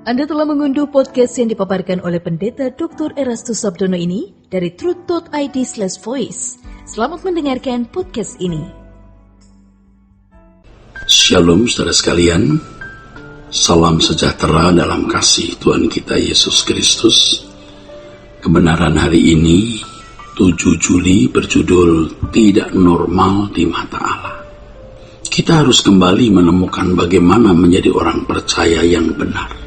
Anda telah mengunduh podcast yang dipaparkan oleh Pendeta Dr. Erastus Sabdono ini dari truth.id/voice. Selamat mendengarkan podcast ini. Shalom saudara sekalian, salam sejahtera dalam kasih Tuhan kita Yesus Kristus. Kebenaran hari ini 7 Juli berjudul Tidak Normal di Mata Allah. Kita harus kembali menemukan bagaimana menjadi orang percaya yang benar.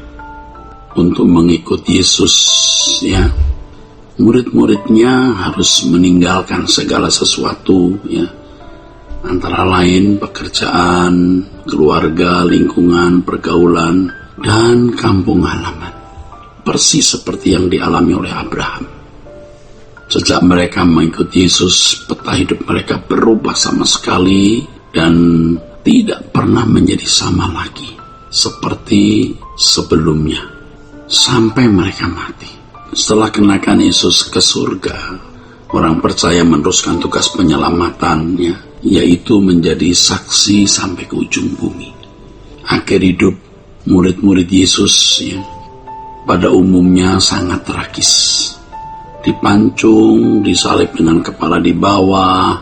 Untuk mengikut Yesus, ya, murid-muridnya harus meninggalkan segala sesuatu, ya, antara lain pekerjaan, keluarga, lingkungan, pergaulan, dan kampung halaman. Persis seperti yang dialami oleh Abraham. Sejak mereka mengikuti Yesus, peta hidup mereka berubah sama sekali dan tidak pernah menjadi sama lagi seperti sebelumnya sampai mereka mati. Setelah kenakan Yesus ke surga, orang percaya meneruskan tugas penyelamatannya, yaitu menjadi saksi sampai ke ujung bumi. Akhir hidup murid-murid Yesus, ya, pada umumnya sangat tragis. Dipancung, disalib dengan kepala di bawah,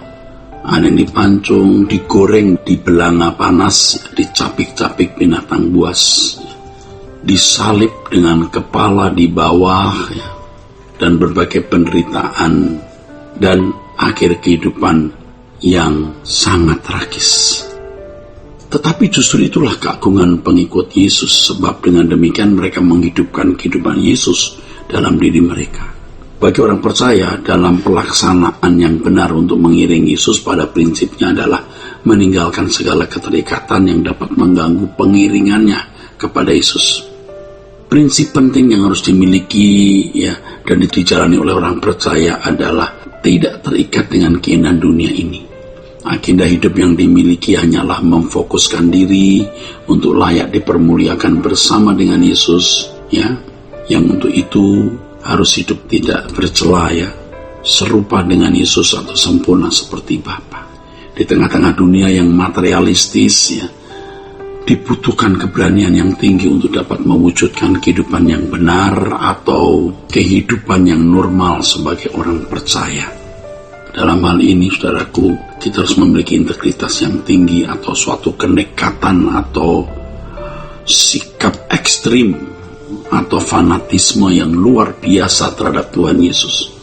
ada yang dipancung, digoreng di belanga panas, dicapik-capik binatang buas, disalib dengan kepala di bawah, ya, dan berbagai penderitaan dan akhir kehidupan yang sangat tragis. Tetapi justru itulah keagungan pengikut Yesus, sebab dengan demikian mereka menghidupkan kehidupan Yesus dalam diri mereka. Bagi orang percaya, dalam pelaksanaan yang benar untuk mengiringi Yesus pada prinsipnya adalah meninggalkan segala keterikatan yang dapat mengganggu pengiringannya kepada Yesus. Prinsip penting yang harus dimiliki, ya, dan dijalani oleh orang percaya adalah tidak terikat dengan keinginan dunia ini. Agenda hidup yang dimiliki hanyalah memfokuskan diri untuk layak dipermuliakan bersama dengan Yesus, ya, yang untuk itu harus hidup tidak bercela, ya, serupa dengan Yesus atau sempurna seperti Bapa. Di tengah-tengah dunia yang materialistis, ya, dibutuhkan keberanian yang tinggi untuk dapat mewujudkan kehidupan yang benar atau kehidupan yang normal sebagai orang percaya. Dalam hal ini, saudaraku, kita harus memiliki integritas yang tinggi atau suatu kenekatan atau sikap ekstrim atau fanatisme yang luar biasa terhadap Tuhan Yesus.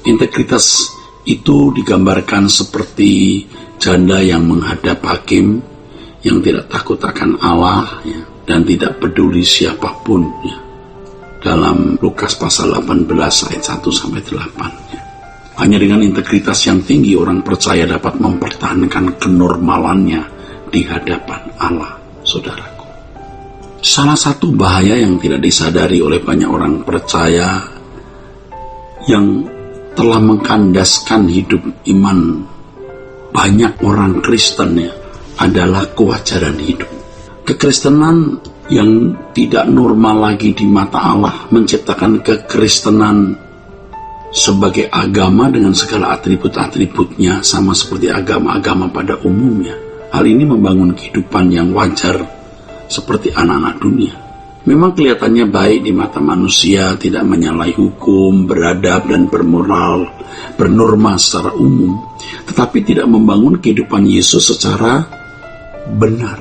Integritas itu digambarkan seperti janda yang menghadap hakim, yang tidak takut akan Allah, ya, dan tidak peduli siapapun, ya, dalam Lukas pasal 18 ayat 1-8. Ya. Hanya dengan integritas yang tinggi orang percaya dapat mempertahankan kenormalannya di hadapan Allah, saudaraku. Salah satu bahaya yang tidak disadari oleh banyak orang percaya yang telah mengkandaskan hidup iman banyak orang Kristen, ya, adalah kewajaran hidup. Kekristenan yang tidak normal lagi di mata Allah menciptakan kekristenan sebagai agama dengan segala atribut-atributnya, sama seperti agama-agama pada umumnya. Hal ini membangun kehidupan yang wajar seperti anak-anak dunia. Memang kelihatannya baik di mata manusia, tidak menyalahi hukum, beradab dan bermoral, bernorma secara umum, tetapi tidak membangun kehidupan Yesus secara benar.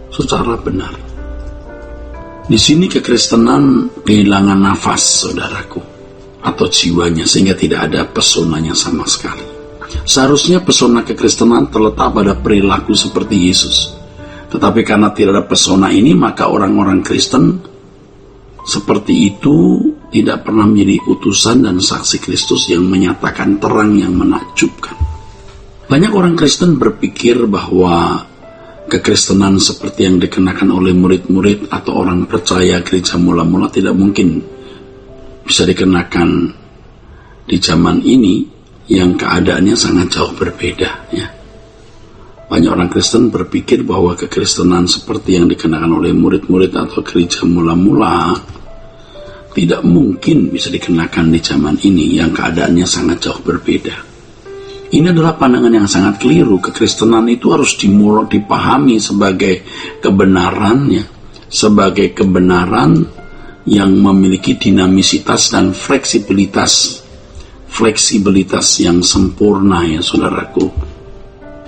Secara benar. Di sini kekristenan kehilangan nafas, saudaraku, atau jiwanya, sehingga tidak ada pesonanya sama sekali. Seharusnya pesona kekristenan terletak pada perilaku seperti Yesus. Tetapi karena tidak ada pesona ini, maka orang-orang Kristen seperti itu tidak pernah menjadi utusan dan saksi Kristus yang menyatakan terang yang menakjubkan. Banyak orang Kristen berpikir bahwa kekristenan seperti yang dikenakan oleh murid-murid atau orang percaya gereja mula-mula tidak mungkin bisa dikenakan di zaman ini yang keadaannya sangat jauh berbeda, ya. Banyak orang Kristen berpikir bahwa kekristenan seperti yang dikenakan oleh murid-murid atau gereja mula-mula tidak mungkin bisa dikenakan di zaman ini yang keadaannya sangat jauh berbeda. Ini adalah pandangan yang sangat keliru. Kekristenan itu harus dipahami sebagai kebenaran, ya, sebagai kebenaran yang memiliki dinamisitas dan fleksibilitas yang sempurna ya saudaraku.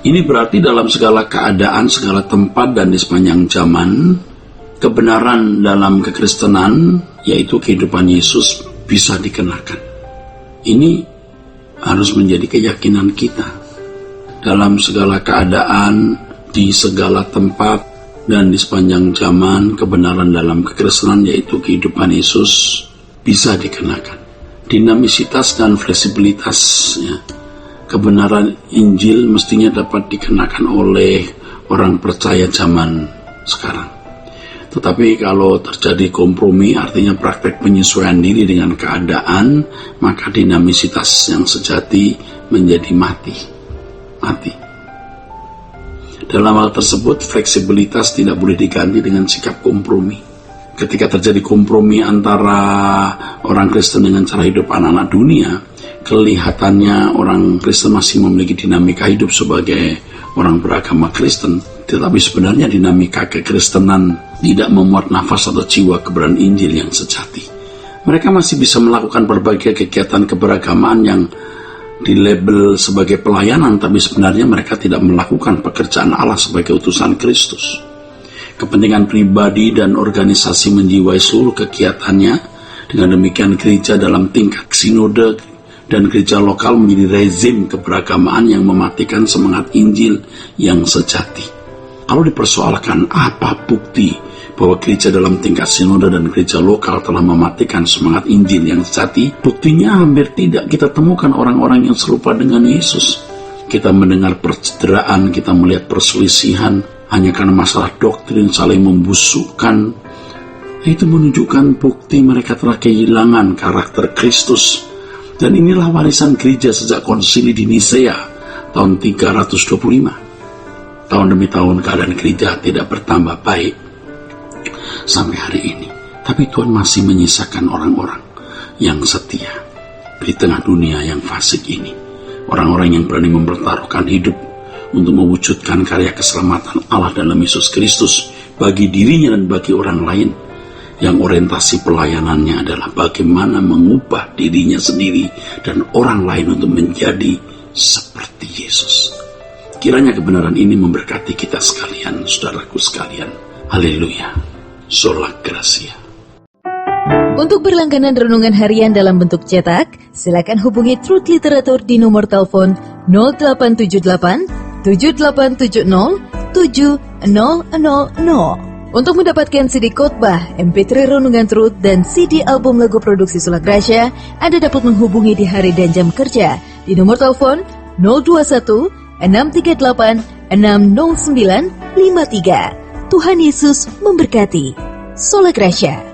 Ini berarti dalam segala keadaan, segala tempat dan di sepanjang zaman, kebenaran dalam kekristenan yaitu kehidupan Yesus bisa dikenakan. Ini harus menjadi keyakinan kita. Dalam segala keadaan, di segala tempat, dan di sepanjang zaman, kebenaran dalam kekristenan yaitu kehidupan Yesus bisa dikenakan. Dinamisitas dan fleksibilitas ya. Kebenaran Injil mestinya dapat dikenakan oleh orang percaya zaman sekarang. Tetapi kalau terjadi kompromi, artinya praktek penyesuaian diri dengan keadaan, maka dinamisitas yang sejati menjadi mati. Dalam hal tersebut, fleksibilitas tidak boleh diganti dengan sikap kompromi. Ketika terjadi kompromi antara orang Kristen dengan cara hidup anak-anak dunia, kelihatannya orang Kristen masih memiliki dinamika hidup sebagai orang beragama Kristen, tetapi sebenarnya dinamika kekristenan tidak memuat nafas atau jiwa kebenaran Injil yang sejati. Mereka masih bisa melakukan berbagai kegiatan keberagamaan yang dilabel sebagai pelayanan, tapi sebenarnya mereka tidak melakukan pekerjaan Allah sebagai utusan Kristus. Kepentingan pribadi dan organisasi menjiwai seluruh kegiatannya. Dengan demikian gereja dalam tingkat sinode dan gereja lokal menjadi rezim keberagamaan yang mematikan semangat Injil yang sejati. Kalau dipersoalkan apa bukti bahwa gereja dalam tingkat sinode dan gereja lokal telah mematikan semangat Injil yang sejati, buktinya hampir tidak kita temukan orang-orang yang serupa dengan Yesus. Kita mendengar percederaan, kita melihat perselisihan hanya karena masalah doktrin saling membusukkan. Itu menunjukkan bukti mereka telah kehilangan karakter Kristus. Dan inilah warisan gereja sejak konsili di Nisea tahun 325. Tahun demi tahun keadaan gereja tidak bertambah baik sampai hari ini. Tapi Tuhan masih menyisakan orang-orang yang setia di tengah dunia yang fasik ini. Orang-orang yang berani mempertaruhkan hidup untuk mewujudkan karya keselamatan Allah dalam Yesus Kristus bagi dirinya dan bagi orang lain, yang orientasi pelayanannya adalah bagaimana mengubah dirinya sendiri dan orang lain untuk menjadi seperti Yesus. Kiranya kebenaran ini memberkati kita sekalian, saudaraku sekalian. Haleluya. Sola Gracia. Untuk berlangganan renungan harian dalam bentuk cetak, silakan hubungi Truth Literatur di nomor telepon 0878 7870 7000. Untuk mendapatkan CD khotbah, MP3 renungan Truth, dan CD album lagu produksi Sola Gracia, Anda dapat menghubungi di hari dan jam kerja di nomor telepon 021 638 60953. Tuhan Yesus memberkati. Sola Gracia.